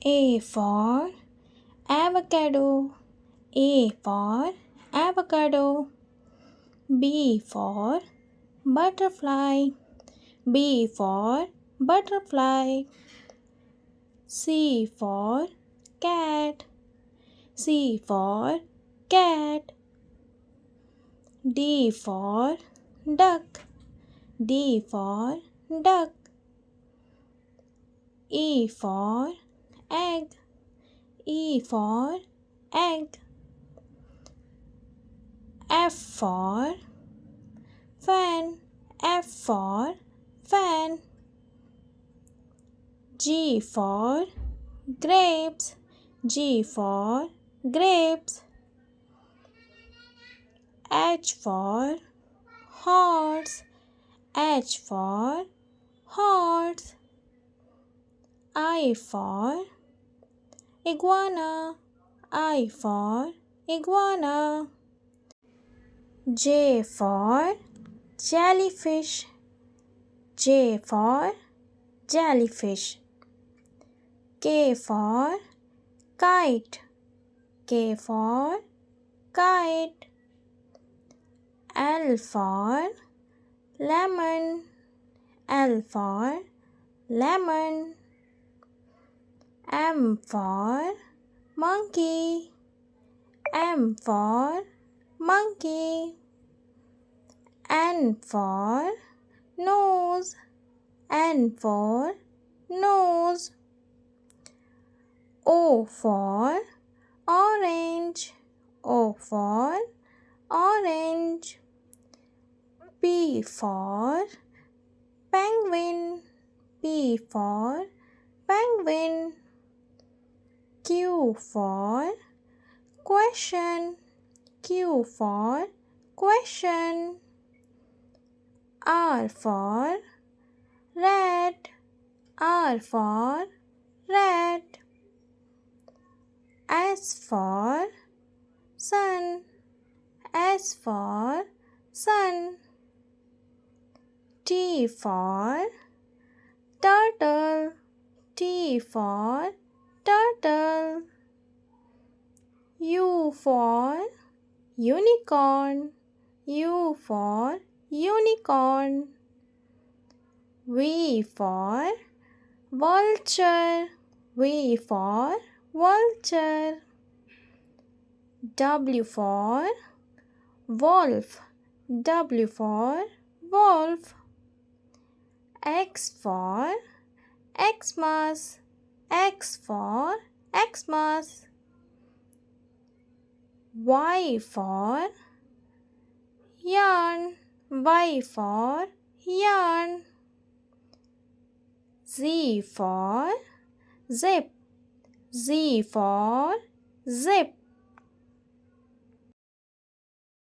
A for avocado. A for avocado. B for butterfly. B for butterfly. C for cat. C for cat. D for duck. D for duck. E for egg. E for egg. F for fan. F for fan. G for grapes. G for grapes. H for horse. H for horse. I for iguana. I for iguana. J for jellyfish. J for jellyfish. K for kite. K for kite. L for lemon. L for lemon. M for monkey. M for monkey. N for nose. N for nose. O for orange. O for orange. P for penguin. P for penguin. Q for question. Q for question. R for red. R for red. S for sun. S for sun. T for turtle. T for turtle. U for unicorn. U for unicorn. V for vulture. V for vulture. W for wolf. W for wolf. X for Xmas. X for Xmas. Y for yarn. Y for yarn. Z for zip. Z for zip.